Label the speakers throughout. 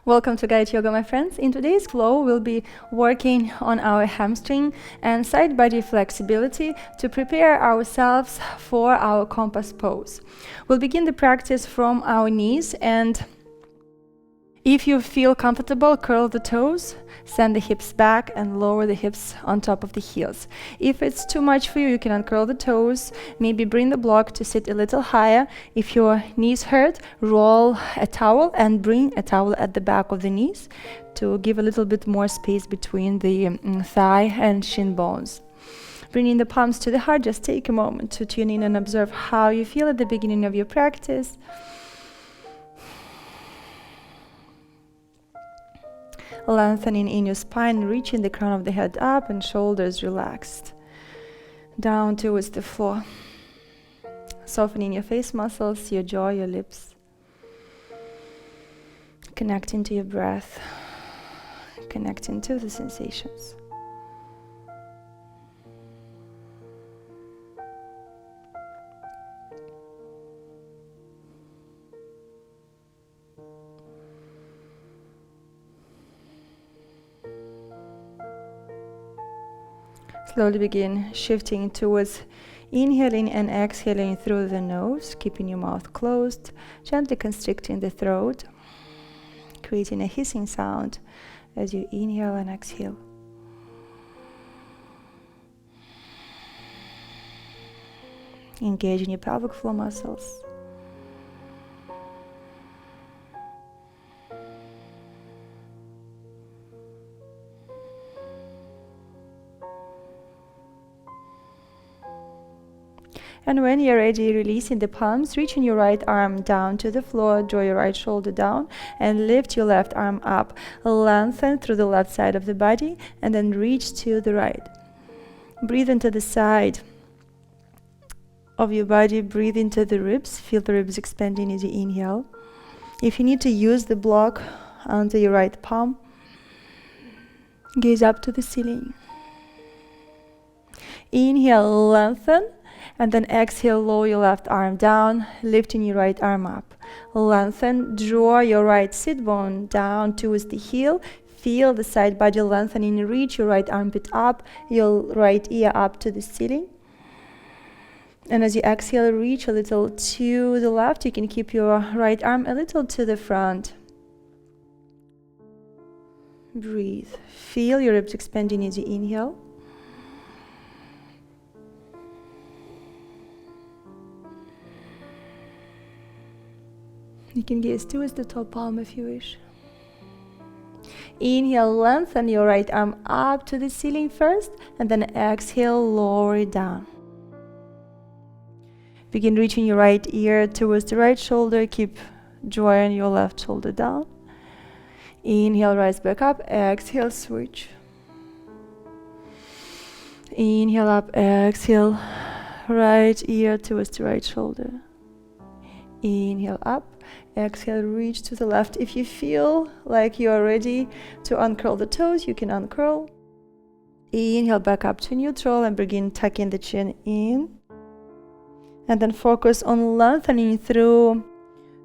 Speaker 1: Welcome to Gayatri Yoga, my friends. In today's flow, we'll be working on our hamstring and side body flexibility to prepare ourselves for our Compas pose. We'll begin the practice from our knees, and if you feel comfortable, curl the toes, send the hips back and lower the hips on top of the heels. If it's too much for you, you can uncurl the toes, maybe bring the block to sit a little higher. If your knees hurt, roll a towel and bring a towel at the back of the knees to give a little bit more space between the thigh and shin bones. Bringing the palms to the heart, just take a moment to tune in and observe how you feel at the beginning of your practice. Lengthening in your spine, reaching the crown of the head up and shoulders relaxed down towards the floor. Softening your face muscles, your jaw, your lips. Connecting to your breath, connecting to the sensations. Slowly begin shifting towards inhaling and exhaling through the nose, keeping your mouth closed, gently constricting the throat, creating a hissing sound as you inhale and exhale. Engaging your pelvic floor muscles. And when you're ready, releasing the palms, reaching your right arm down to the floor, draw your right shoulder down and lift your left arm up. Lengthen through the left side of the body and then reach to the right. Breathe into the side of your body, breathe into the ribs, feel the ribs expanding as you inhale. If you need to use the block onto your right palm, gaze up to the ceiling. Inhale, lengthen. And then exhale, lower your left arm down, lifting your right arm up. Lengthen, draw your right sit bone down towards the heel. Feel the side body lengthening, reach your right armpit up, your right ear up to the ceiling. And as you exhale, reach a little to the left. You can keep your right arm a little to the front. Breathe. Feel your ribs expanding as you inhale. You can gaze towards the top palm if you wish. Inhale, lengthen your right arm up to the ceiling first, and then exhale, lower it down. Begin reaching your right ear towards the right shoulder. Keep drawing your left shoulder down. Inhale, rise back up. Exhale, switch. Inhale up, exhale, right ear towards the right shoulder. Inhale up. Exhale, reach to the left. If you feel like you are ready to uncurl the toes, you can uncurl. Inhale back up to neutral and begin tucking the chin in. And then focus on lengthening through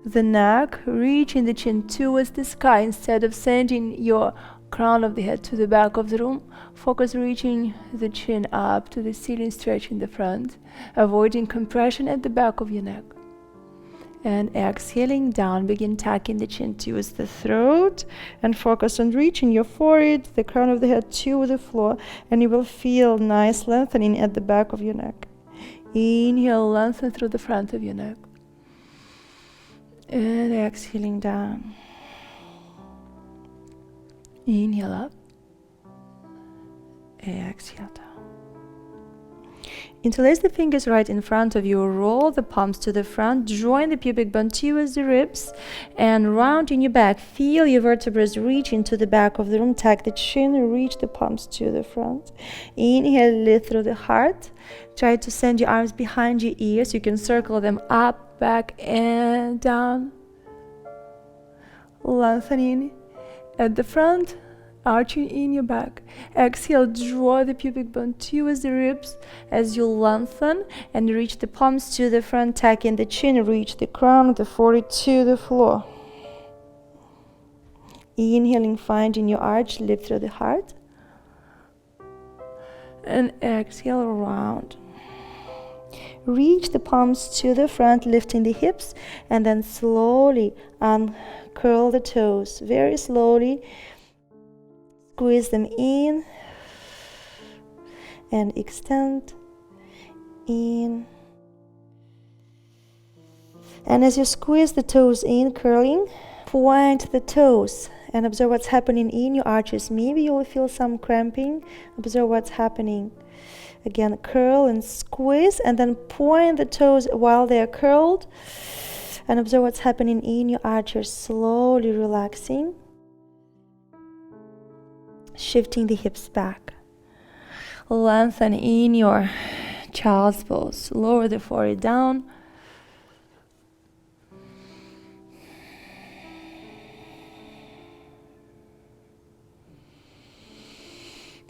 Speaker 1: the neck, reaching the chin towards the sky instead of sending your crown of the head to the back of the room. Focus reaching the chin up to the ceiling, stretching the front, avoiding compression at the back of your neck. And exhaling down, begin tucking the chin towards the throat and focus on reaching your forehead, the crown of the head to the floor, and you will feel nice lengthening at the back of your neck. Inhale, lengthen through the front of your neck. And exhaling down. Inhale up. Exhale down. Interlace the fingers right in front of you, roll the palms to the front, join the pubic bone towards the ribs, and round in your back. Feel your vertebrae reach into the back of the room, tuck the chin, reach the palms to the front. Inhale, lift through the heart. Try to send your arms behind your ears. You can circle them up, back, and down. Lengthening at the front. Arching in your back. Exhale, draw the pubic bone towards the ribs as you lengthen and reach the palms to the front, tuck in the chin, reach the crown of the forehead to the floor. Inhaling, finding your arch, lift through the heart. And exhale, round. Reach the palms to the front, lifting the hips, and then slowly uncurl the toes. Very slowly. Squeeze them in and extend in. And as you squeeze the toes in, curling, point the toes and observe what's happening in your arches. Maybe you will feel some cramping. Observe what's happening. Again, curl and squeeze, and then point the toes while they are curled, and observe what's happening in your arches. Slowly relaxing, shifting the hips back. Lengthen in your child's pose. Lower the forehead down.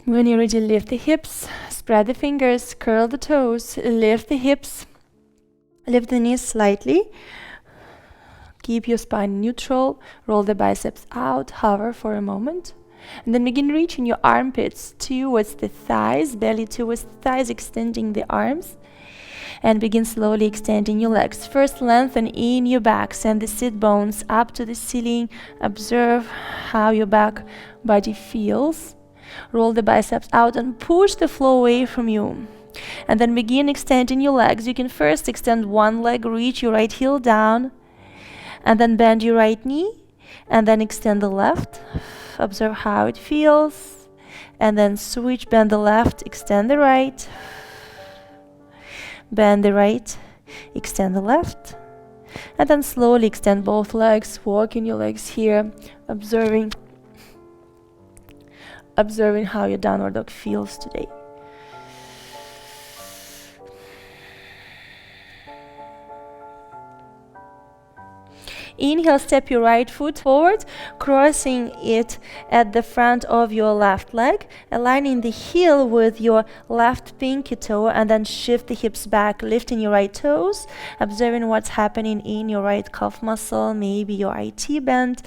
Speaker 1: When you're ready, lift the hips, spread the fingers, curl the toes, lift the hips, lift the knees slightly. Keep your spine neutral, roll the biceps out, hover for a moment. And then begin reaching your armpits towards the thighs, belly towards the thighs, extending the arms. And begin slowly extending your legs. First, lengthen in your back, send the sit bones up to the ceiling. Observe how your back body feels. Roll the biceps out and push the floor away from you. And then begin extending your legs. You can first extend one leg, reach your right heel down, and then bend your right knee, and then extend the left. Observe how it feels, and then switch, bend the left, extend the right, bend the right, extend the left, and then slowly extend both legs, walking your legs here, observing how your downward dog feels today. Inhale, step your right foot forward, crossing it at the front of your left leg, aligning the heel with your left pinky toe, and then shift the hips back, lifting your right toes, observing what's happening in your right calf muscle, maybe your IT band,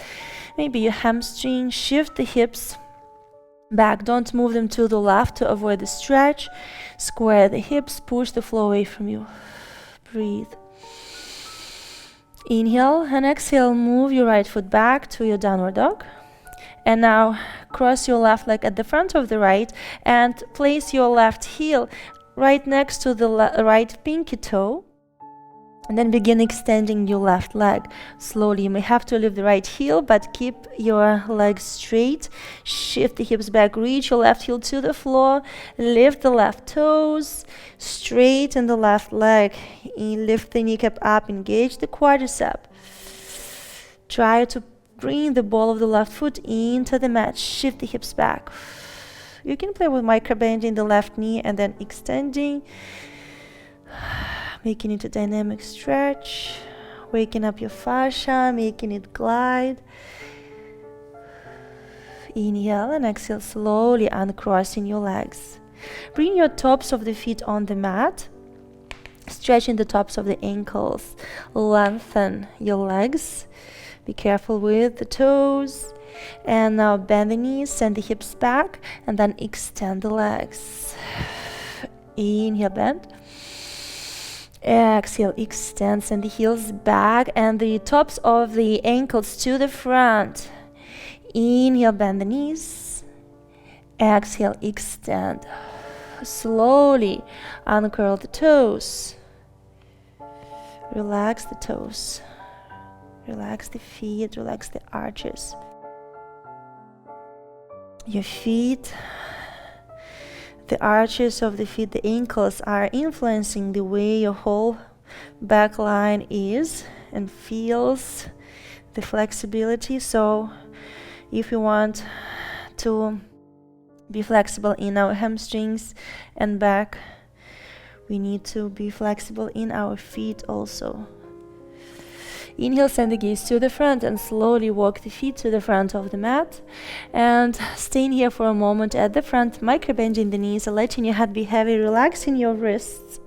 Speaker 1: maybe your hamstring. Shift the hips back, don't move them to the left to avoid the stretch. Square the hips, push the floor away from you. Breathe. Inhale and exhale, move your right foot back to your downward dog. And now cross your left leg at the front of the right and place your left heel right next to the right pinky toe. And then begin extending your left leg. Slowly, you may have to lift the right heel, but keep your legs straight. Shift the hips back, reach your left heel to the floor. Lift the left toes, straighten the left leg. Lift the kneecap up, engage the quadricep. Try to bring the ball of the left foot into the mat. Shift the hips back. You can play with micro-bending the left knee and then extending, making it a dynamic stretch, waking up your fascia, making it glide. Inhale and exhale, slowly uncrossing your legs. Bring your tops of the feet on the mat, stretching the tops of the ankles. Lengthen your legs. Be careful with the toes. And now bend the knees, send the hips back, and then extend the legs. Inhale, bend. Exhale, extend, send the heels back and the tops of the ankles to the front. Inhale, bend the knees. Exhale, extend. Slowly uncurl the toes. Relax the toes. Relax the feet, relax the arches. Your feet, the arches of the feet, the ankles are influencing the way your whole back line is and feels, the flexibility. So if you want to be flexible in our hamstrings and back, we need to be flexible in our feet also. Inhale, send the gaze to the front and slowly walk the feet to the front of the mat. And staying here for a moment at the front, micro-bending the knees, letting your head be heavy, relaxing your wrists.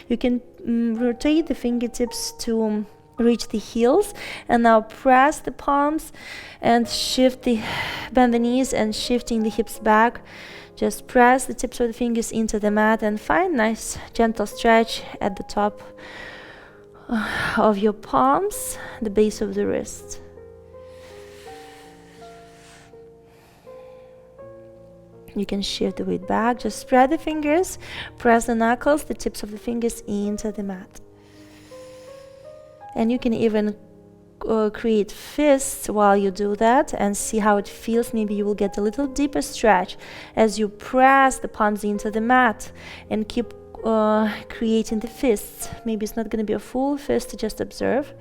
Speaker 1: You can rotate the fingertips to reach the heels, and now press the palms and bend the knees and shifting the hips back. Just press the tips of the fingers into the mat and find nice gentle stretch at the top of your palms, the base of the wrist. You can shift the weight back, just spread the fingers, press the knuckles, the tips of the fingers into the mat. And you can even create fists while you do that and see how it feels. Maybe you will get a little deeper stretch as you press the palms into the mat and keep creating the fists. Maybe it's not going to be a full fist, just observe.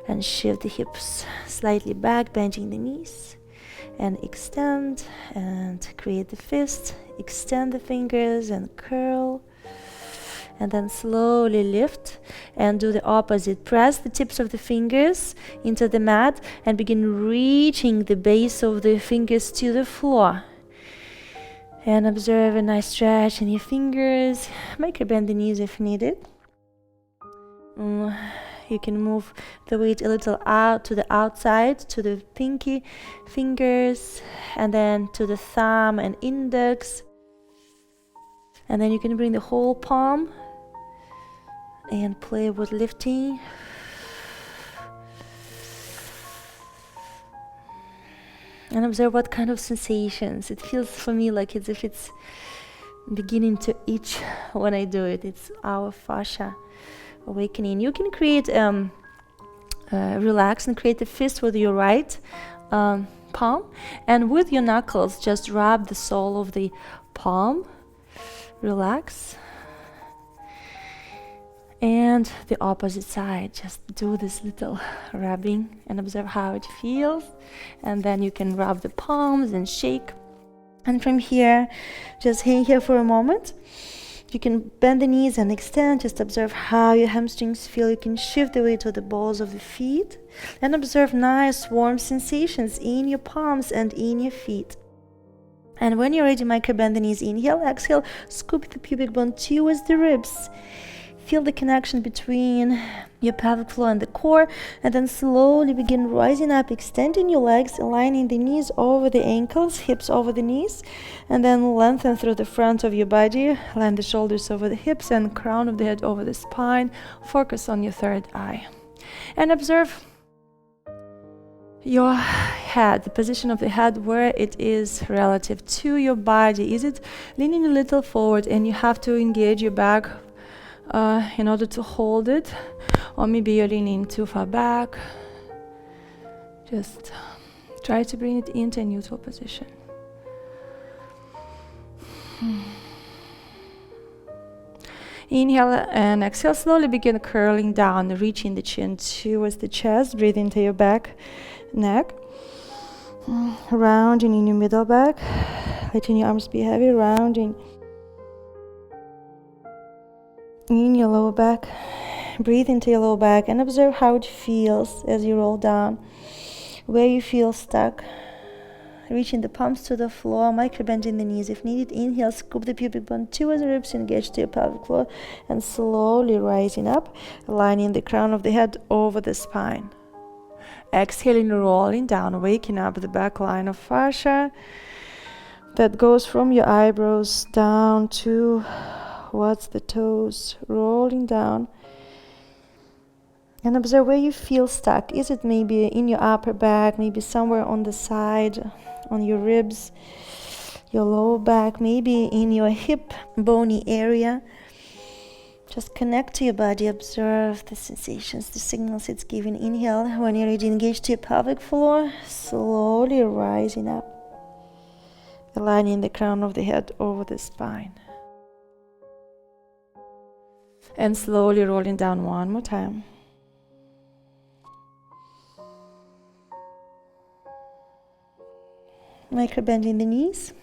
Speaker 1: And shift the hips slightly back, bending the knees. And extend and create the fist. Extend the fingers and curl. And then slowly lift and do the opposite. Press the tips of the fingers into the mat and begin reaching the base of the fingers to the floor. And observe a nice stretch in your fingers. Micro bend the knees if needed. You can move the weight a little out to the outside, to the pinky fingers, and then to the thumb and index. And then you can bring the whole palm and play with lifting. And observe what kind of sensations. It feels for me like as if it's beginning to itch when I do it. It's our fascia awakening. You can create, relax and create a fist with your right palm. And with your knuckles, just rub the sole of the palm. Relax. And the opposite side, just do this little rubbing and observe how it feels. And then you can rub the palms and shake. And from here, just hang here for a moment. You can bend the knees and extend. Just observe how your hamstrings feel. You can shift the weight to the balls of the feet and observe nice warm sensations in your palms and in your feet. And when you're ready, micro bend the knees. Inhale, exhale, scoop the pubic bone towards the ribs. Feel the connection between your pelvic floor and the core, and then slowly begin rising up, extending your legs, aligning the knees over the ankles, hips over the knees, and then lengthen through the front of your body, line the shoulders over the hips and crown of the head over the spine. Focus on your third eye. And observe your head, the position of the head, where it is relative to your body. Is it leaning a little forward and you have to engage your back in order to hold it, or maybe you're leaning too far back? Just try to bring it into a neutral position. Inhale and exhale, slowly begin curling down, reaching the chin towards the chest. Breathe into your back, neck, rounding in your middle back, letting your arms be heavy, rounding in your lower back. Breathe into your lower back and observe how it feels as you roll down, where you feel stuck. Reaching the palms to the floor, micro bending the knees if needed. Inhale, scoop the pubic bone towards the ribs, engage to your pelvic floor, and slowly rising up, aligning the crown of the head over the spine. Exhaling, rolling down, waking up the back line of fascia that goes from your eyebrows down to towards the toes, rolling down. And observe where you feel stuck. Is it maybe in your upper back, maybe somewhere on the side, on your ribs, your lower back, maybe in your hip bony area? Just connect to your body, observe the sensations, the signals it's giving. Inhale, when you're ready, engage to your pelvic floor, slowly rising up, aligning the crown of the head over the spine. And slowly rolling down one more time. Micro bending the knees.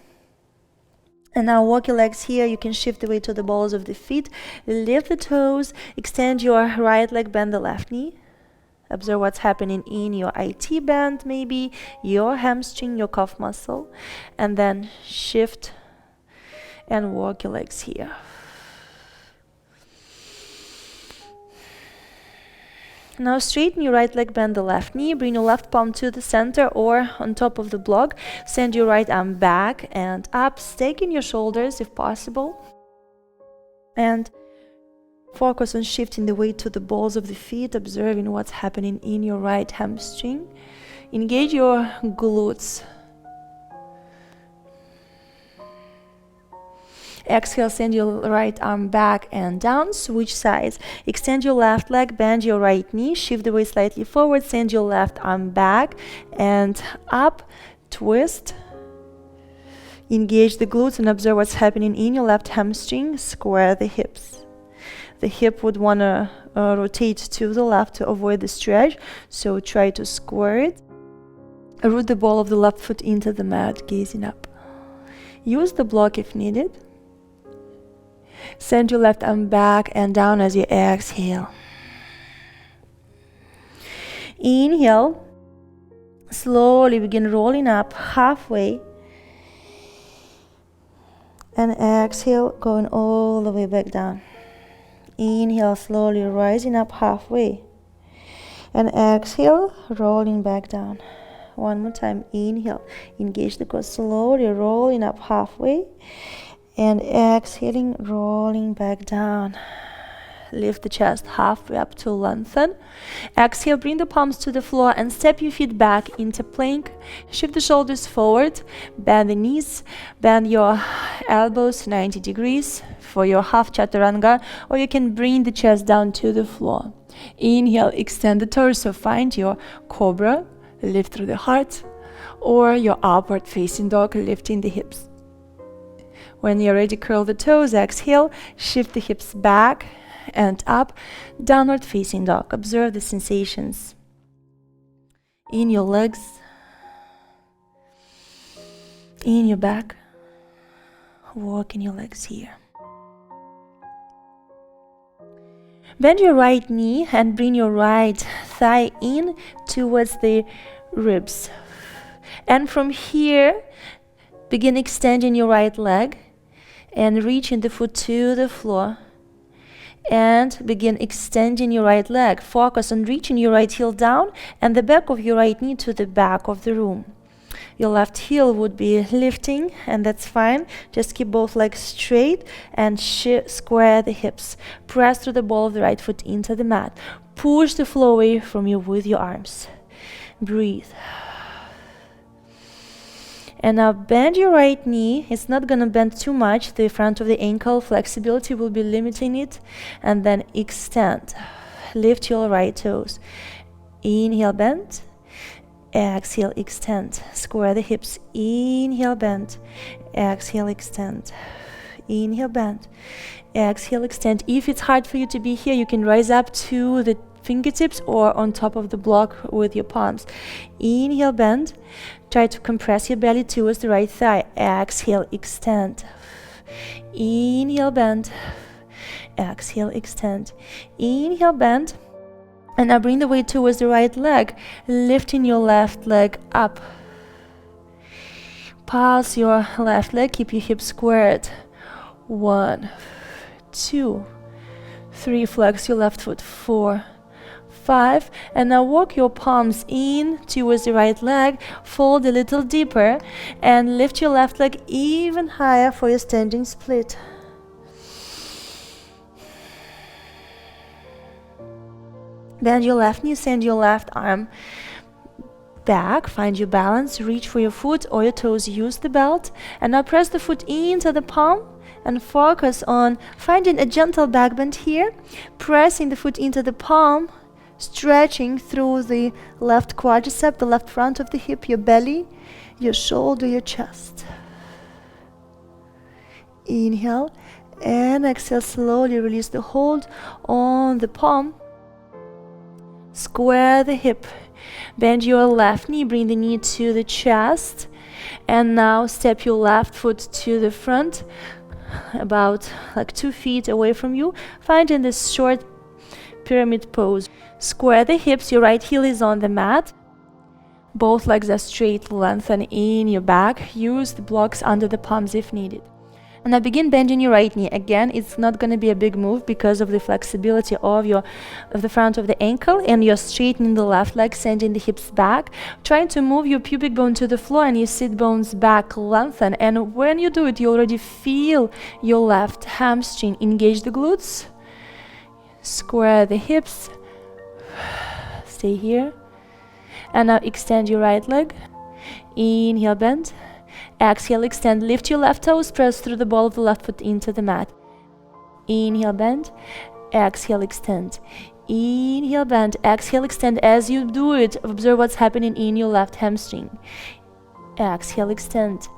Speaker 1: And now walk your legs here. You can shift the weight to the balls of the feet. Lift the toes. Extend your right leg, bend the left knee. Observe what's happening in your IT band, maybe your hamstring, your calf muscle. And then shift and walk your legs here. Now straighten your right leg, bend the left knee, bring your left palm to the center or on top of the block. Send your right arm back and up, staking your shoulders if possible. And focus on shifting the weight to the balls of the feet, observing what's happening in your right hamstring. Engage your glutes. Exhale, send your right arm back and down, switch sides. Extend your left leg, bend your right knee, shift the weight slightly forward, send your left arm back and up, twist. Engage the glutes and observe what's happening in your left hamstring. Square the hips. The hip would want to rotate to the left to avoid the stretch, so try to square it. Root the ball of the left foot into the mat, gazing up. Use the block if needed. Send your left arm back and down as you exhale. Inhale. Slowly begin rolling up halfway. And exhale, going all the way back down. Inhale, slowly rising up halfway. And exhale, rolling back down. One more time. Inhale. Engage the core, slowly rolling up halfway. And exhaling, rolling back down. Lift the chest halfway up to lengthen. Exhale, bring the palms to the floor and step your feet back into plank. Shift the shoulders forward, bend the knees, bend your elbows 90 degrees for your half chaturanga, or you can bring the chest down to the floor. Inhale, extend the torso, find your cobra, lift through the heart, or your upward facing dog, lifting the hips. When you're ready, curl the toes, exhale, shift the hips back and up, downward facing dog. Observe the sensations in your legs, in your back. Walk in your legs here. Bend your right knee and bring your right thigh in towards the ribs. And from here, begin extending your right leg and reaching the foot to the floor. And begin extending your right leg. Focus on reaching your right heel down and the back of your right knee to the back of the room. Your left heel would be lifting, and that's fine. Just keep both legs straight and square the hips. Press through the ball of the right foot into the mat. Push the floor away from you with your arms. Breathe. And now bend your right knee. It's not going to bend too much. The front of the ankle flexibility will be limiting it. And then extend. Lift your right toes. Inhale, bend. Exhale, extend. Square the hips. Inhale, bend. Exhale, extend. Inhale, bend. Exhale, extend. If it's hard for you to be here, you can rise up to the fingertips or on top of the block with your palms. Inhale, bend. Try to compress your belly towards the right thigh. Exhale, extend. Inhale, bend. Exhale, extend. Inhale, bend. And now bring the weight towards the right leg, lifting your left leg up. Pulse your left leg, keep your hips squared. 1, 2, 3, flex your left foot. 4, 5, and now walk your palms in towards the right leg, fold a little deeper, and lift your left leg even higher for your standing split. Bend your left knee, send your left arm back, find your balance, reach for your foot or your toes, use the belt, and now press the foot into the palm and focus on finding a gentle back bend here, pressing the foot into the palm, stretching through the left quadricep, the left front of the hip, your belly, your shoulder, your chest. Inhale and exhale, slowly release the hold on the palm. Square the hip, bend your left knee, bring the knee to the chest, and now step your left foot to the front, about like 2 feet away from you, finding this short pyramid pose. Square the hips, your right heel is on the mat, both legs are straight, lengthen in your back, use the blocks under the palms if needed. Now begin bending your right knee. Again, it's not going to be a big move because of the flexibility of the front of the ankle, and you're straightening the left leg, sending the hips back, trying to move your pubic bone to the floor and your sit bones back, lengthen. And when you do it, you already feel your left hamstring. Engage the glutes, square the hips, stay here. And now extend your right leg. Inhale, bend. Exhale, extend. Lift your left toes, press through the ball of the left foot into the mat. Inhale, bend. Exhale, extend. Inhale, bend. Exhale, extend. As you do it, observe what's happening in your left hamstring. Exhale, extend.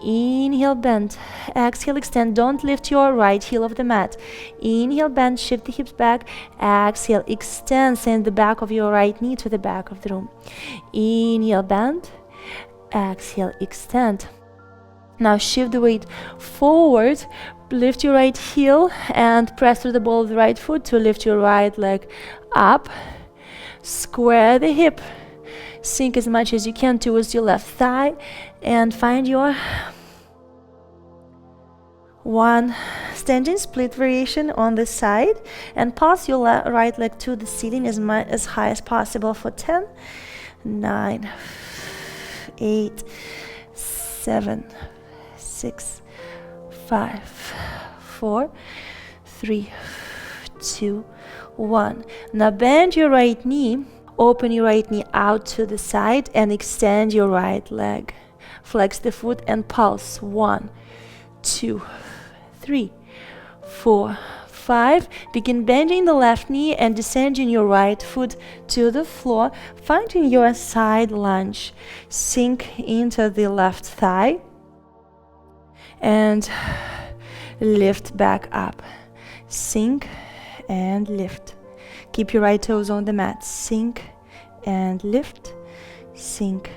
Speaker 1: Inhale, bend. Exhale, extend. Don't lift your right heel off the mat. Inhale, bend. Shift the hips back. Exhale, extend. Send the back of your right knee to the back of the room. Inhale, bend. Exhale, extend. Now shift the weight forward, lift your right heel and press through the ball of the right foot to lift your right leg up. Square the hip, sink as much as you can towards your left thigh and find your one standing split variation on the side and pass your right leg to the ceiling as high as possible for 10, 9, 8, 7, 6, 5, 4, 3, 2, 1. Now bend your right knee, open your right knee out to the side and extend your right leg. Flex the foot and pulse. 1, 2, 3, 4, 5. Begin bending the left knee and descending your right foot to the floor, finding your side lunge. Sink into the left thigh and lift back up. Sink and lift. Keep your right toes on the mat. Sink and lift. Sink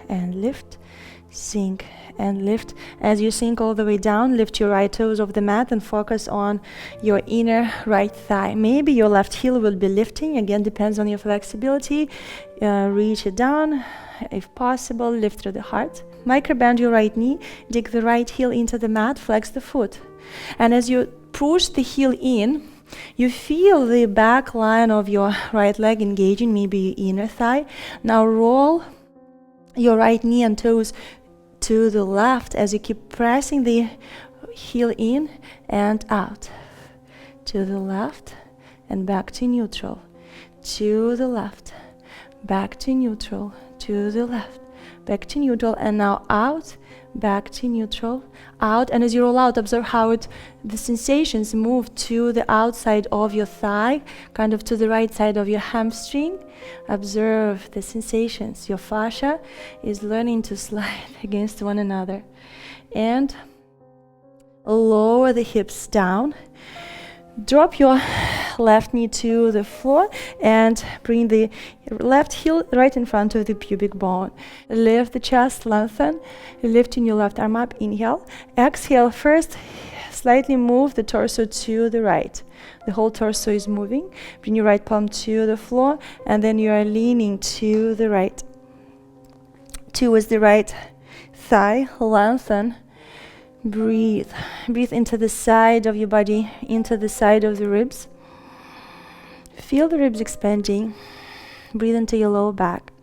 Speaker 1: and lift. Sink and lift. As you sink all the way down, lift your right toes off the mat and focus on your inner right thigh. Maybe your left heel will be lifting. Again, depends on your flexibility. Reach it down. If possible, lift through the heart. Micro bend your right knee. Dig the right heel into the mat. Flex the foot. And as you push the heel in, you feel the back line of your right leg engaging, maybe your inner thigh. Now roll your right knee and toes to the left as you keep pressing the heel in and out. To the left and back to neutral. To the left, back to neutral. To the left, back to neutral. And now out, back to neutral, out. And as you roll out, observe how the sensations move to the outside of your thigh, kind of to the right side of your hamstring. Observe the sensations. Your fascia is learning to slide against one another. And lower the hips down. Drop your left knee to the floor and bring the left heel right in front of the pubic bone. Lift the chest, lengthen, lifting your left arm up. Inhale. Exhale. First, slightly move the torso to the right. The whole torso is moving. Bring your right palm to the floor and then you are leaning to the right. Towards the right thigh. Lengthen. Breathe. Breathe into the side of your body, into the side of the ribs. Feel the ribs expanding. Breathe into your lower back.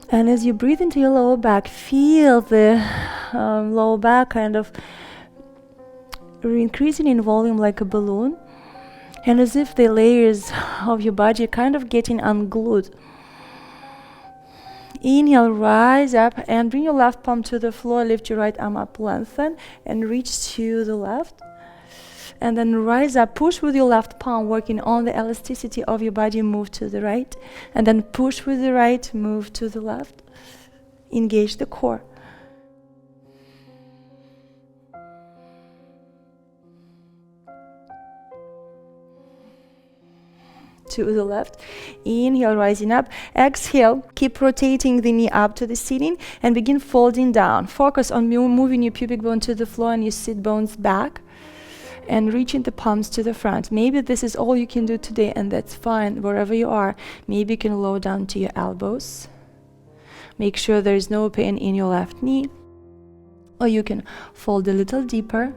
Speaker 1: And as you breathe into your lower back, feel the lower back kind of increasing in volume like a balloon. And as if the layers of your body are kind of getting unglued. Inhale, rise up and bring your left palm to the floor. Lift your right arm up, lengthen and reach to the left. And then rise up, push with your left palm, working on the elasticity of your body. Move to the right. And then push with the right, move to the left. Engage the core. To the left. Inhale, rising up. Exhale, keep rotating the knee up to the ceiling and begin folding down. Focus on moving your pubic bone to the floor and your sit bones back. and reaching the palms to the front. Maybe this is all you can do today, and that's fine wherever you are. Maybe you can lower down to your elbows. Make sure there is no pain in your left knee, or you can fold a little deeper.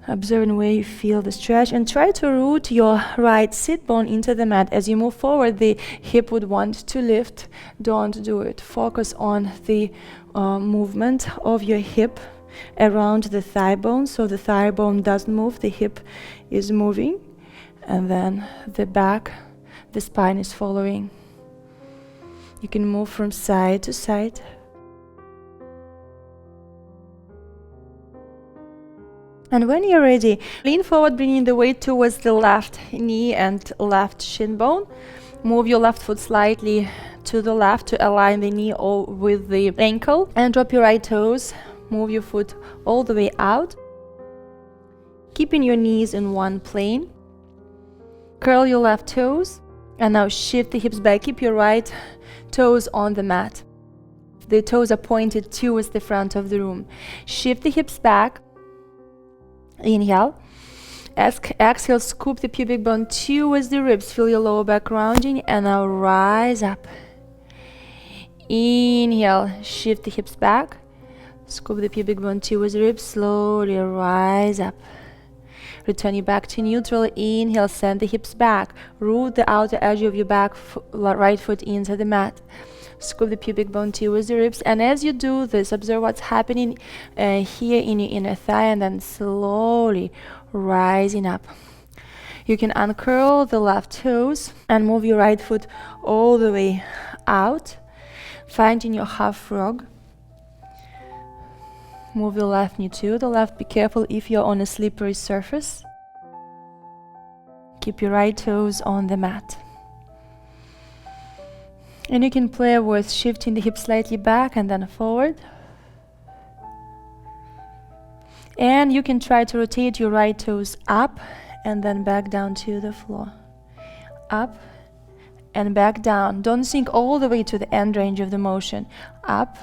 Speaker 1: Observing where you feel the stretch, and try to root your right sit bone into the mat. As you move forward, the hip would want to lift. Don't do it. Focus on the movement of your hip around the thigh bone, so the thigh bone doesn't move, the hip is moving, and then the back, the spine is following. You can move from side to side. And when you're ready, lean forward, bringing the weight towards the left knee and left shin bone. Move your left foot slightly to the left to align the knee with the ankle, and drop your right toes. Move your foot all the way out, keeping your knees in one plane. Curl your left toes, and now shift the hips back. Keep your right toes on the mat. The toes are pointed towards the front of the room. Shift the hips back. Inhale. Exhale, scoop the pubic bone towards the ribs. Feel your lower back rounding, and now rise up. Inhale, shift the hips back. Scoop the pubic bone towards the ribs. Slowly rise up. Returning back to neutral. Inhale, send the hips back. Root the outer edge of your back right foot into the mat. Scoop the pubic bone towards the ribs, and as you do this, observe what's happening here in your inner thigh, and then slowly rising up. You can uncurl the left toes and move your right foot all the way out, finding your half frog. Move your left knee to the left. Be careful if you're on a slippery surface. Keep your right toes on the mat. And you can play with shifting the hips slightly back and then forward. And you can try to rotate your right toes up and then back down to the floor. Up and back down. Don't sink all the way to the end range of the motion. Up,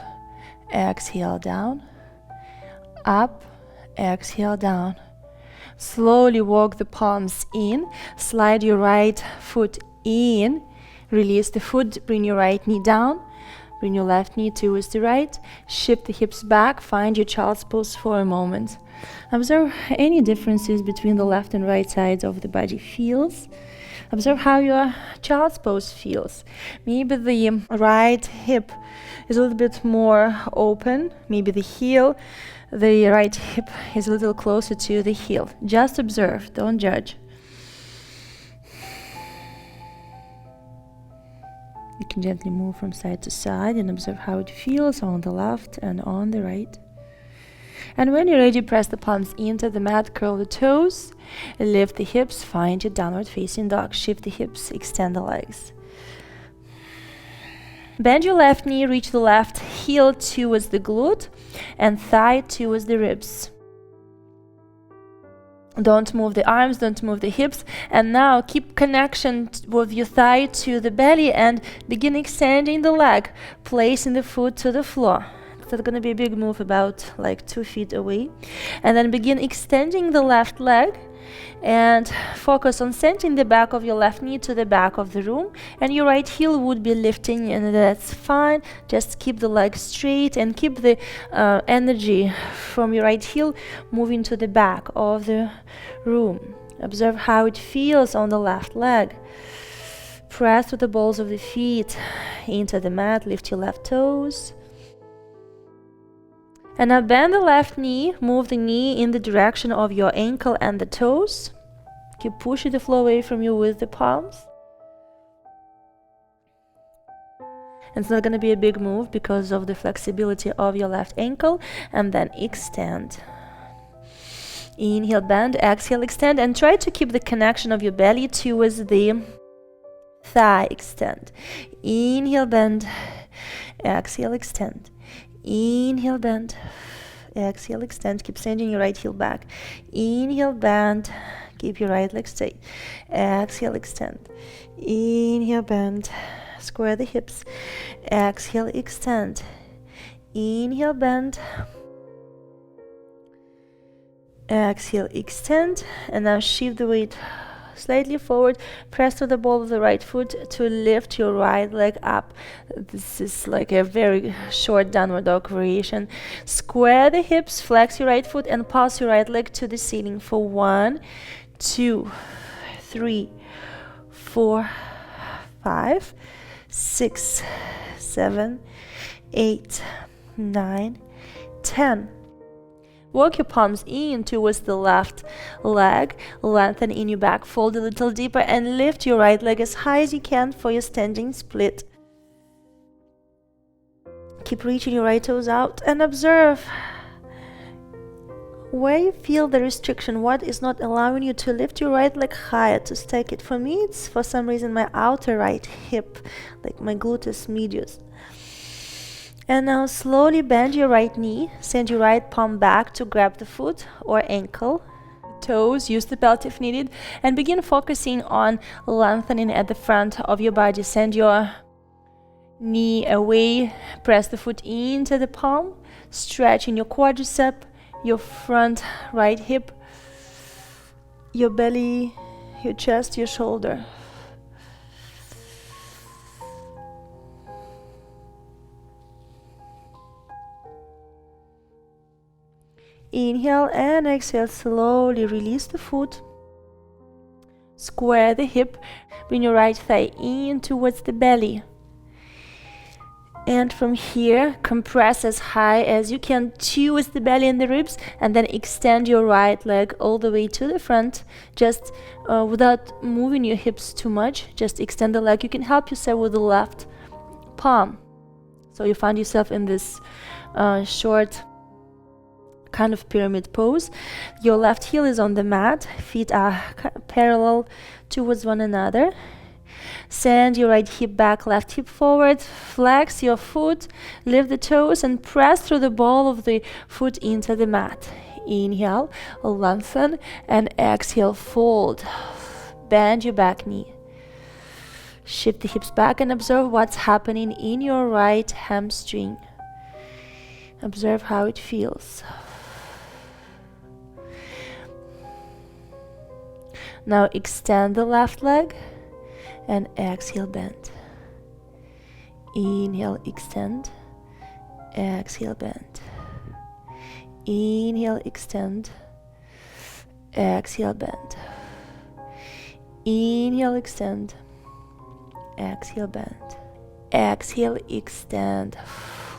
Speaker 1: exhale, down. Up, exhale, down. Slowly walk the palms in. Slide your right foot in. Release the foot, bring your right knee down, bring your left knee towards the right, shift the hips back, find your child's pose for a moment. Observe any differences between the left and right sides of the body feels. Observe how your child's pose feels. Maybe the right hip is a little bit more open, maybe the right hip is a little closer to the heel. Just observe, don't judge. You can gently move from side to side and observe how it feels on the left and on the right. And when you're ready, press the palms into the mat, curl the toes, lift the hips, find your downward facing dog, shift the hips, extend the legs. Bend your left knee, reach the left heel towards the glute and thigh towards the ribs. Don't move the arms, don't move the hips. And now keep connection with your thigh to the belly and begin extending the leg, placing the foot to the floor. That's going to be a big move, about like 2 feet away. And then begin extending the left leg and focus on sending the back of your left knee to the back of the room, and your right heel would be lifting, and that's fine. Just keep the leg straight and keep the energy from your right heel moving to the back of the room. Observe how it feels on the left leg. Press with the balls of the feet into the mat, lift your left toes. And now bend the left knee, move the knee in the direction of your ankle and the toes. Keep pushing the floor away from you with the palms. And it's not going to be a big move because of the flexibility of your left ankle. And then extend. Inhale, bend, exhale, extend, and try to keep the connection of your belly towards the thigh. Extend. Inhale, bend, exhale, extend. Inhale, bend, exhale, extend. Keep sending your right heel back. Inhale, bend, keep your right leg straight. Exhale, extend. Inhale, bend, square the hips. Exhale, extend. Inhale, bend. Exhale, extend, and now shift the weight slightly forward. Press to the ball of the right foot to lift your right leg up. This is like a very short downward dog variation. Square the hips, flex your right foot, and pulse your right leg to the ceiling for 1, 2, 3, 4, 5, 6, 7, 8, 9, 10. Walk your palms in towards the left leg, lengthen in your back, fold a little deeper, and lift your right leg as high as you can for your standing split. Keep reaching your right toes out and observe where you feel the restriction, what is not allowing you to lift your right leg higher, to stake it. For me, it's for some reason my outer right hip, like my gluteus medius. And now slowly bend your right knee, send your right palm back to grab the foot or ankle. Toes, use the belt if needed, and begin focusing on lengthening at the front of your body. Send your knee away, press the foot into the palm, stretching your quadricep, your front right hip, your belly, your chest, your shoulder. Inhale and exhale, slowly release the foot. Square the hip, bring your right thigh in towards the belly. And from here, compress as high as you can towards the belly and the ribs, and then extend your right leg all the way to the front, just without moving your hips too much. Just extend the leg. You can help yourself with the left palm. So you find yourself in this short kind of pyramid pose. Your left heel is on the mat, feet are parallel towards one another. Send your right hip back, left hip forward, flex your foot, lift the toes, and press through the ball of the foot into the mat. Inhale, lengthen, and exhale, fold. Bend your back knee. Shift the hips back and observe what's happening in your right hamstring. Observe how it feels. Now extend the left leg and exhale, bend. Inhale, extend. Exhale, bend. Inhale, extend. Exhale, bend. Inhale, extend. Exhale, bend. Exhale, extend.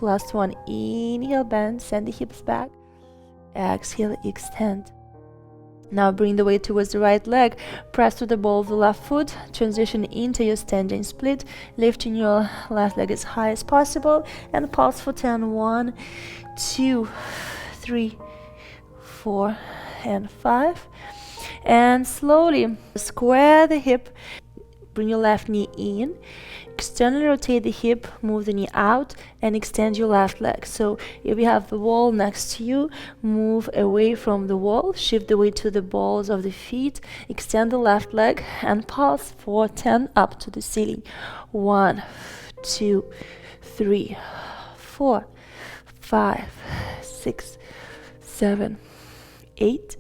Speaker 1: Last one. Inhale, bend. Send the hips back. Exhale, extend. Now bring the weight towards the right leg. Press to the ball of the left foot. Transition into your standing split, lifting your left leg as high as possible, and pulse for 10. 1, 2, 3, 4, and 5. And slowly square the hip. Bring your left knee in. Externally rotate the hip, move the knee out, and extend your left leg. So if you have the wall next to you, move away from the wall, shift the weight to the balls of the feet, extend the left leg, and pulse for 10 up to the ceiling. 1, 2, 3, 4, 5, 6, 7, 8,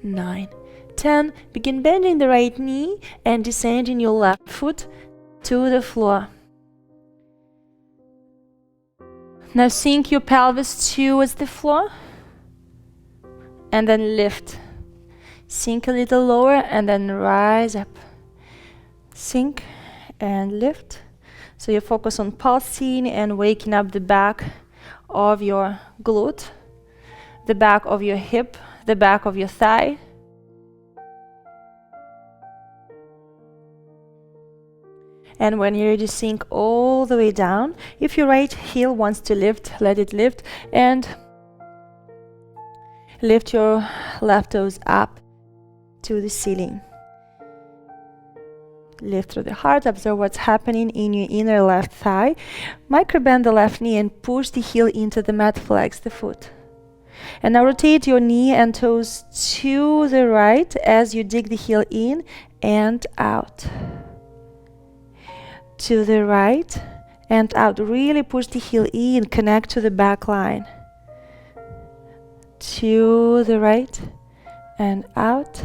Speaker 1: 9, 10. Begin bending the right knee and descending your left foot to the floor. Now sink your pelvis towards the floor and then lift. Sink a little lower and then rise up. Sink and lift. So you focus on pulsing and waking up the back of your glute, the back of your hip, the back of your thigh. And when you're ready, sink all the way down. If your right heel wants to lift, let it lift, and lift your left toes up to the ceiling. Lift through the heart. Observe what's happening in your inner left thigh. Micro-bend the left knee and push the heel into the mat. Flex the foot. And now rotate your knee and toes to the right as you dig the heel in and out. To the right and out. Really push the heel in, connect to the back line. To the right and out.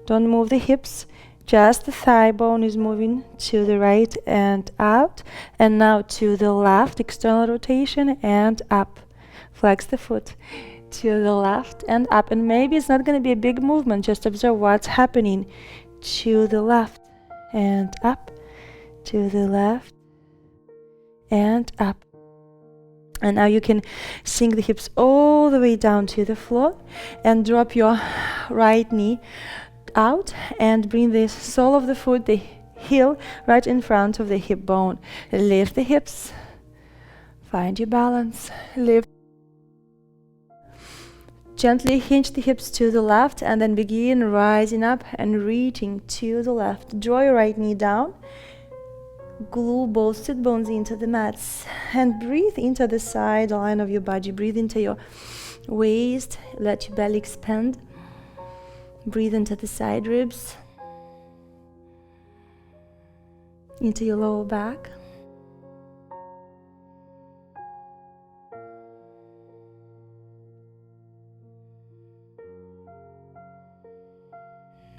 Speaker 1: Don't move the hips, just the thigh bone is moving to the right and out. And now to the left, external rotation and up. Flex the foot to the left and up. And maybe it's not going to be a big movement, just observe what's happening. To the left and up, to the left and up. And now you can sink the hips all the way down to the floor and drop your right knee out and bring the sole of the foot, the heel, right in front of the hip bone. Lift the hips, find your balance, lift. Gently hinge the hips to the left and then begin rising up and reaching to the left. Draw your right knee down. Glue both sit bones into the mats and breathe into the side line of your body. Breathe into your waist. Let your belly expand. Breathe into the side ribs, into your lower back.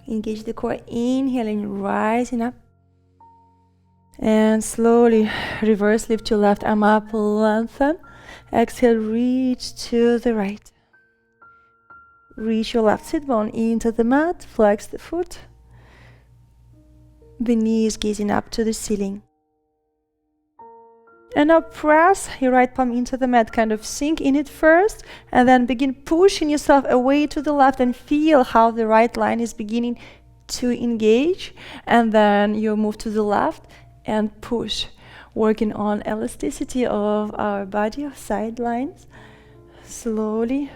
Speaker 1: Engage the core, inhaling, rising up. And slowly reverse, lift your left arm up, lengthen. Exhale, reach to the right. Reach your left sit bone into the mat, flex the foot. The knee is gazing up to the ceiling. And now press your right palm into the mat, kind of sink in it first, and then begin pushing yourself away to the left and feel how the right line is beginning to engage. And then you move to the left and push, working on elasticity of our body, side lines. Slowly.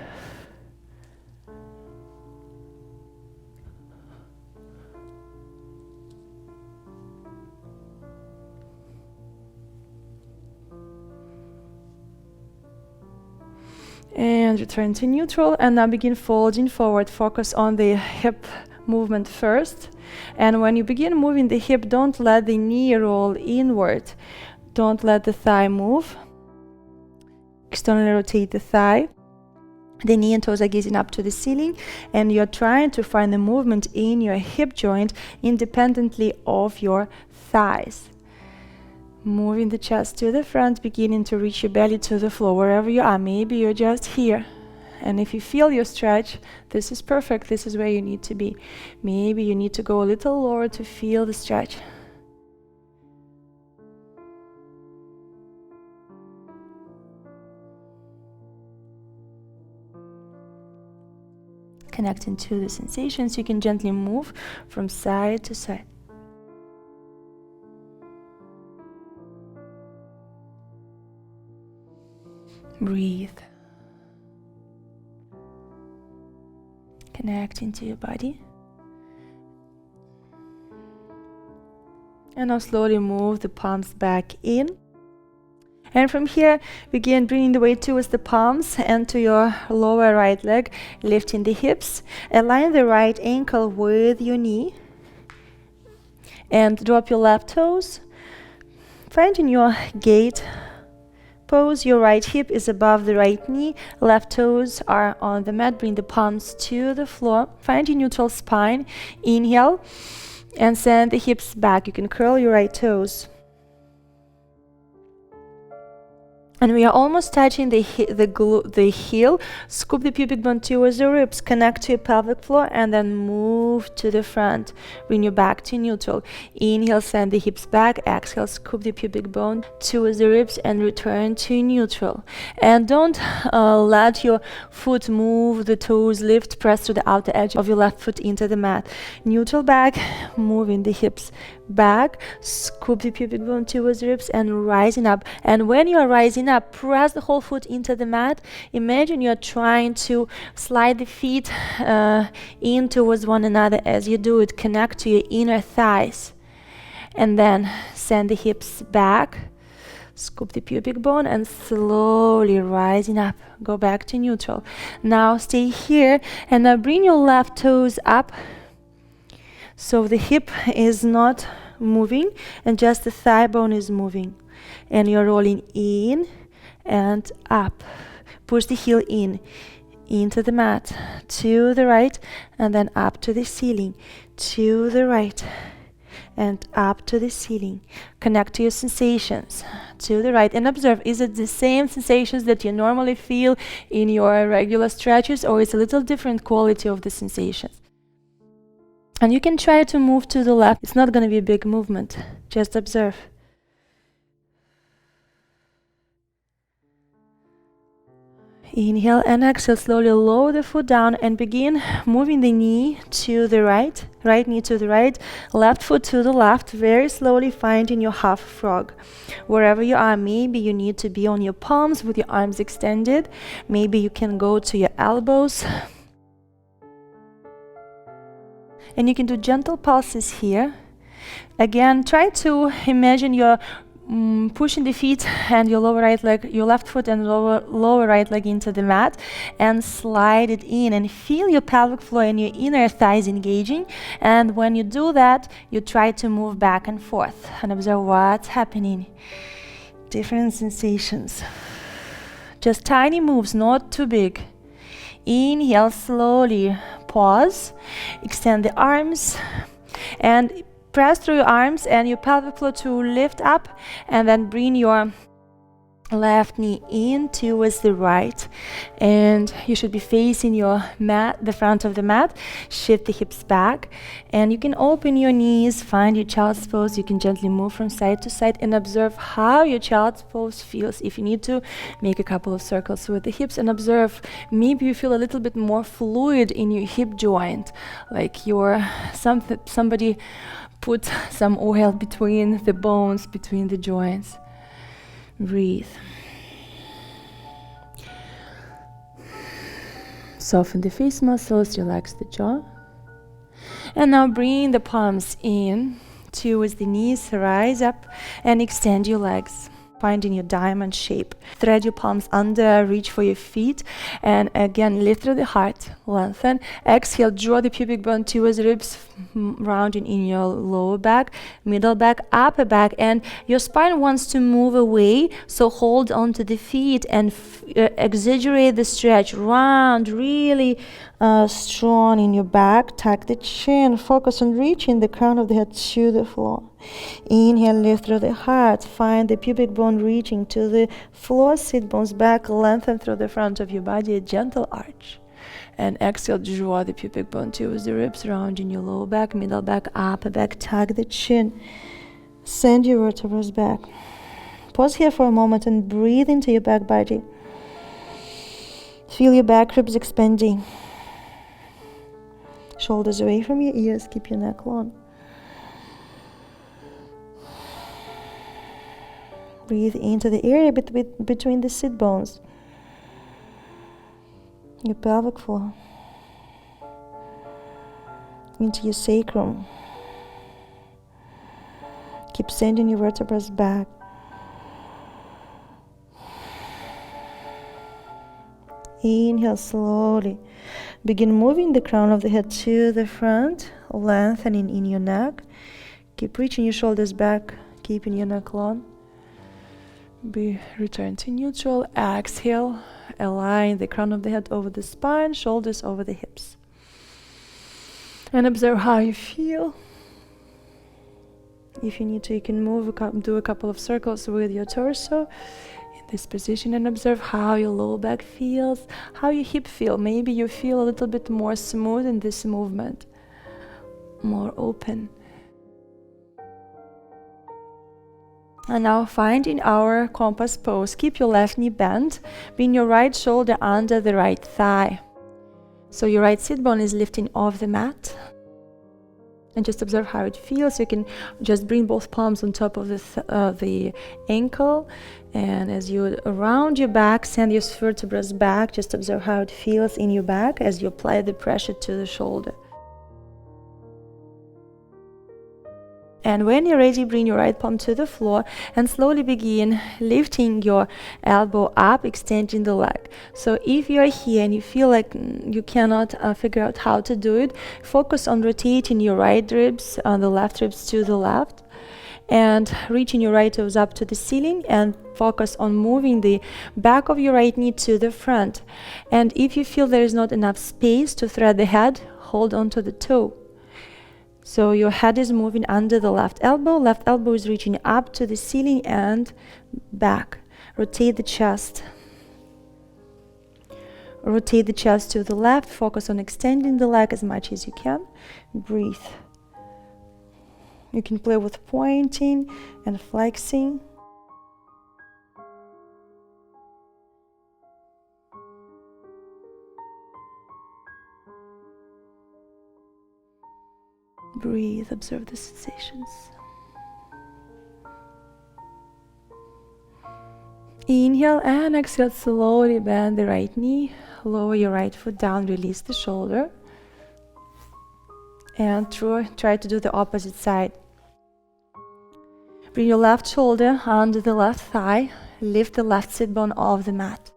Speaker 1: And return to neutral, and now begin folding forward. Focus on the hip movement first. And when you begin moving the hip, don't let the knee roll inward. Don't let the thigh move. Externally rotate the thigh. The knee and toes are gazing up to the ceiling, and you're trying to find the movement in your hip joint independently of your thighs. Moving the chest to the front, beginning to reach your belly to the floor, wherever you are. Maybe you're just here. And if you feel your stretch, this is perfect. This is where you need to be. Maybe you need to go a little lower to feel the stretch. Connecting to the sensations, you can gently move from side to side. Breathe. Connecting to your body. And now slowly move the palms back in. And from here, begin bringing the weight towards the palms and to your lower right leg, lifting the hips. Align the right ankle with your knee. And drop your left toes. Finding your gate pose, your right hip is above the right knee, left toes are on the mat, bring the palms to the floor. Find your neutral spine, inhale, and send the hips back. You can curl your right toes. And we are almost touching the heel. Scoop the pubic bone towards the ribs, connect to your pelvic floor, and then move to the front. Bring your back to neutral. Inhale, send the hips back. Exhale, scoop the pubic bone towards the ribs and return to neutral. And don't let your foot move, the toes lift, press to the outer edge of your left foot into the mat. Neutral back, moving the hips back, scoop the pubic bone towards the ribs and rising up. And when you are rising up, press the whole foot into the mat. Imagine you're trying to slide the feet in towards one another. As you do it, connect to your inner thighs. And then send the hips back, scoop the pubic bone and slowly rising up. Go back to neutral. Now stay here and now bring your left toes up. So the hip is not moving and just the thigh bone is moving. And you're rolling in and up. Push the heel in. into the mat, to the right, and then up to the ceiling, to the right, and up to the ceiling. Connect to your sensations, to the right, and observe, is it the same sensations that you normally feel in your regular stretches, or is it a little different quality of the sensations? And you can try to move to the left. It's not going to be a big movement. Just observe. Inhale and exhale. Slowly lower the foot down and begin moving the knee to the right. Right knee to the right, left foot to the left. Very slowly finding your half frog. Wherever you are, maybe you need to be on your palms with your arms extended. Maybe you can go to your elbows. And you can do gentle pulses here. Again, try to imagine you're pushing the feet and your lower right leg, your left foot and lower right leg into the mat, and slide it in and feel your pelvic floor and your inner thighs engaging. And when you do that, you try to move back and forth and observe what's happening. Different sensations. Just tiny moves, not too big. Inhale slowly, pause, extend the arms, and press through your arms and your pelvic floor to lift up, and then bring your left knee in towards the right, and you should be facing your mat, the front of the mat. Shift the hips back, and you can open your knees, find your child's pose. You can gently move from side to side and observe how your child's pose feels. If you need to, make a couple of circles with the hips and observe. Maybe you feel a little bit more fluid in your hip joint, like somebody put some oil between the bones, between the joints. Breathe. Soften the face muscles, relax the jaw. And now bring the palms in towards the knees, rise up and extend your legs, finding your diamond shape. Thread your palms under, reach for your feet, and again lift through the heart, lengthen. Exhale, draw the pubic bone towards the ribs, rounding in your lower back, middle back, upper back, and your spine wants to move away, so hold on to the feet and exaggerate the stretch. Round, really strong in your back. Tuck the chin, focus on reaching the crown of the head to the floor. Inhale, lift through the heart, find the pubic bone reaching to the floor, sit bones back, lengthen through the front of your body, a gentle arch. And exhale, draw the pubic bone towards the ribs, rounding your lower back, middle back, upper back, tuck the chin, send your vertebrae back. Pause here for a moment and breathe into your back body. Feel your back ribs expanding. Shoulders away from your ears, keep your neck long. Breathe into the area between the sit bones, your pelvic floor, into your sacrum. Keep sending your vertebrae back. Inhale slowly. Begin moving the crown of the head to the front, lengthening in your neck. Keep reaching your shoulders back, keeping your neck long. Return to neutral. Exhale, align the crown of the head over the spine, shoulders over the hips. And observe how you feel. If you need to, you can do a couple of circles with your torso in this position, and observe how your lower back feels, how your hip feel. Maybe you feel a little bit more smooth in this movement, more open. And now finding our Compas pose, keep your left knee bent, bring your right shoulder under the right thigh. So your right sit bone is lifting off the mat. And just observe how it feels. You can just bring both palms on top of the ankle. And as you round your back, send your vertebrae back. Just observe how it feels in your back as you apply the pressure to the shoulder. And when you're ready, bring your right palm to the floor and slowly begin lifting your elbow up, extending the leg. So if you're here and you feel like you cannot figure out how to do it, focus on rotating your right ribs, the left ribs to the left, And reaching your right toes up to the ceiling and focus on moving the back of your right knee to the front. And if you feel there is not enough space to thread the head, hold on to the toe. So your head is moving under the left elbow is reaching up to the ceiling and back. Rotate the chest. Rotate the chest to the left, focus on extending the leg as much as you can. Breathe. You can play with pointing and flexing. Breathe, observe the sensations. Inhale and exhale, slowly bend the right knee, lower your right foot down, release the shoulder. And try to do the opposite side. Bring your left shoulder under the left thigh, lift the left sit bone off the mat.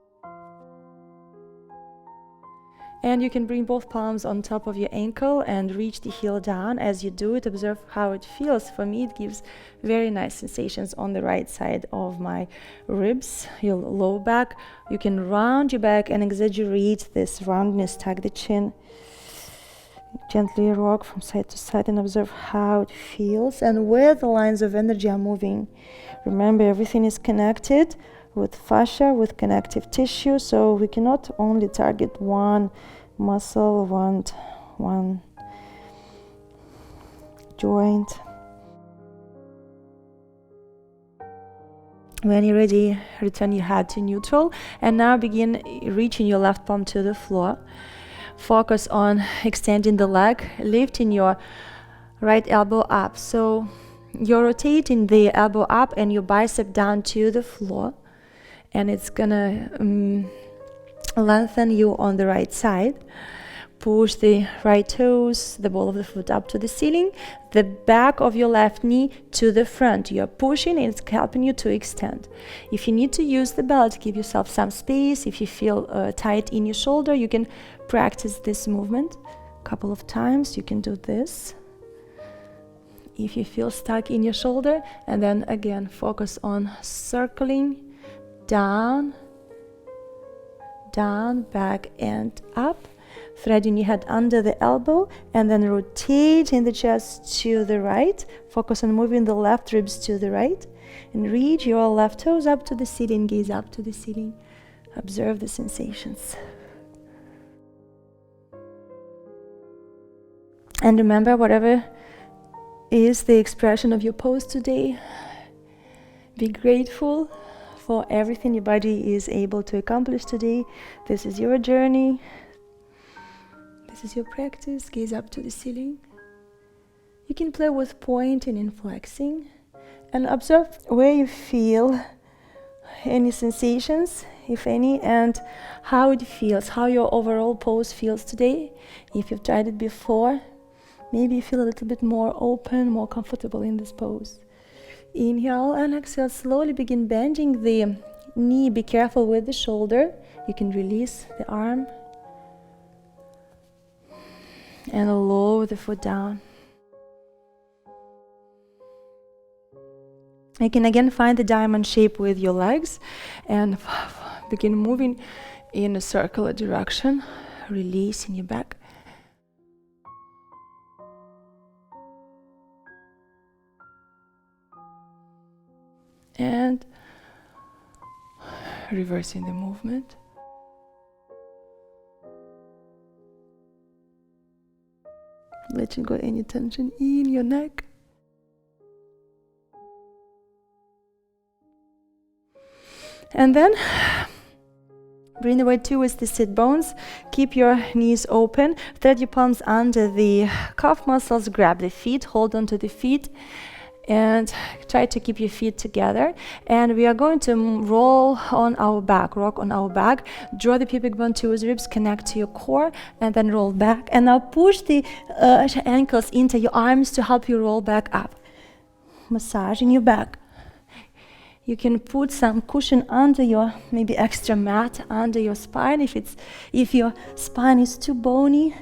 Speaker 1: And you can bring both palms on top of your ankle and reach the heel down. As you do it, observe how it feels. For me, it gives very nice sensations on the right side of my ribs, your low back. You can round your back and exaggerate this roundness, tuck the chin. Gently rock from side to side and observe how it feels and where the lines of energy are moving. Remember, everything is connected with fascia, with connective tissue, so we cannot only target one muscle, one joint. When you're ready, return your head to neutral and now begin reaching your left palm to the floor. Focus on extending the leg, lifting your right elbow up. So you're rotating the elbow up and your bicep down to the floor. And it's gonna lengthen you on the right side. Push the right toes, the ball of the foot up to the ceiling, the back of your left knee to the front. You're pushing and it's helping you to extend. If you need to use the belt, give yourself some space. If you feel tight in your shoulder, you can practice this movement a couple of times. You can do this. If you feel stuck in your shoulder, and then again, focus on circling down, back and up, threading your head under the elbow and then rotating the chest to the right. Focus on moving the left ribs to the right and reach your left toes up to the ceiling, gaze up to the ceiling. Observe the sensations. And remember, whatever is the expression of your pose today, be grateful for everything your body is able to accomplish today. This is your journey. This is your practice. Gaze up to the ceiling. You can play with pointing and flexing and observe where you feel any sensations, if any, and how it feels, how your overall pose feels today. If you've tried it before, maybe you feel a little bit more open, more comfortable in this pose. Inhale and exhale, slowly begin bending the knee. Be careful with the shoulder. You can release the arm and lower the foot down. You can again find the diamond shape with your legs and begin moving in a circular direction, releasing your back. And reversing the movement. Letting go any tension in your neck. And then bring the weight towards the sit bones. Keep your knees open. Thread your palms under the calf muscles. Grab the feet. Hold on to the feet. And try to keep your feet together. And we are going to roll on our back, rock on our back. Draw the pubic bone towards ribs, connect to your core, and then roll back. And now push the ankles into your arms to help you roll back up. Massaging your back. You can put some cushion under your, maybe extra mat under your spine. If your spine is too bony,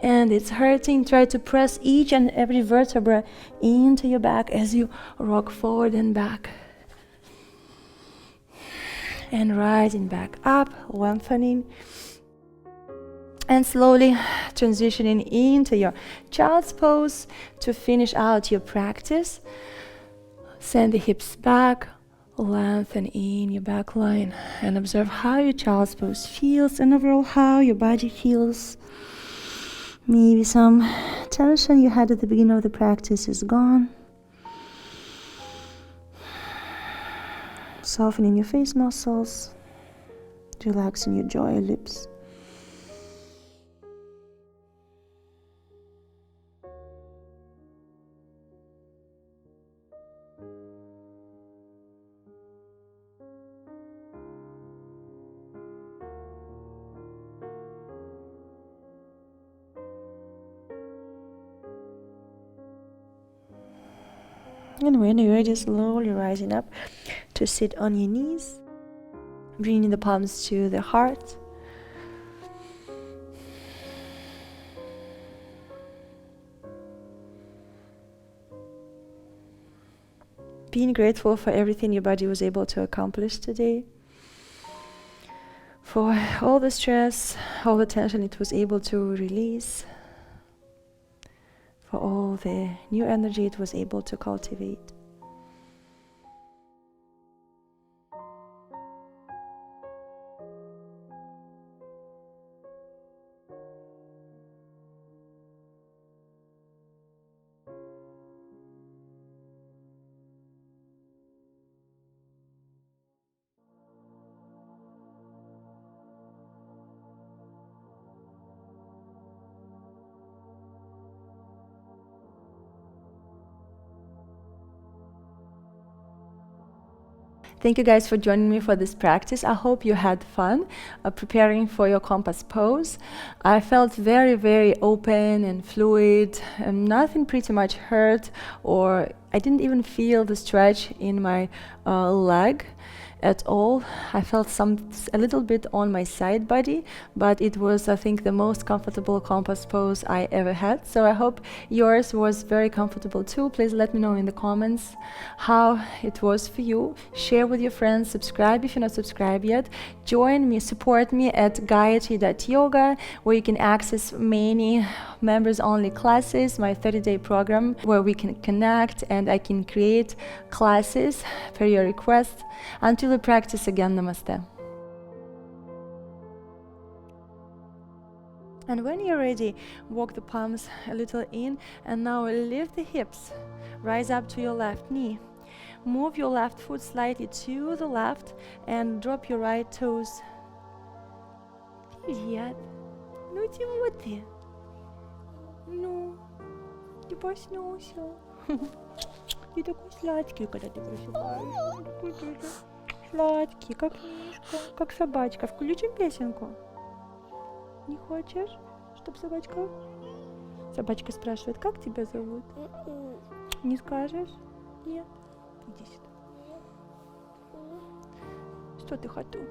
Speaker 1: and it's hurting, try to press each and every vertebra into your back as you rock forward and back. And rising back up, lengthening, and slowly transitioning into your child's pose to finish out your practice. Send the hips back, lengthen in your back line, and observe how your child's pose feels and overall how your body feels. Maybe some tension you had at the beginning of the practice is gone. Softening your face muscles, relaxing your jaw, your lips. And when you're ready, slowly rising up to sit on your knees, bringing the palms to the heart. Being grateful for everything your body was able to accomplish today, for all the stress, all the tension it was able to release, for all the new energy it was able to cultivate. Thank you guys for joining me for this practice. I hope you had fun preparing for your Compas pose. I felt very, very open and fluid, and nothing pretty much hurt, or I didn't even feel the stretch in my leg at all. I felt a little bit on my side body, but it was, I think, the most comfortable Compas pose I ever had. So I hope yours was very comfortable too. Please let me know in the comments how it was for you. Share with your friends, subscribe if you're not subscribed yet. Join me, support me at Gayatri.yoga, where you can access many members-only classes, my 30-day program, where we can connect and I can create classes per your request. Until we practice again, namaste. And when you're ready, walk the palms a little in, and now lift the hips. Rise up to your left knee. Move your left foot slightly to the left and drop your right toes. Привет. Ну чего ты? Ну, ты проснулся. Ты такой сладкий, когда ты просыпаешься. Сладкий, как мишка, как собачка. Включим песенку? Не хочешь, чтоб собачка? Собачка спрашивает, как тебя зовут? Не скажешь? Нет. Иди сюда. Что ты хотел?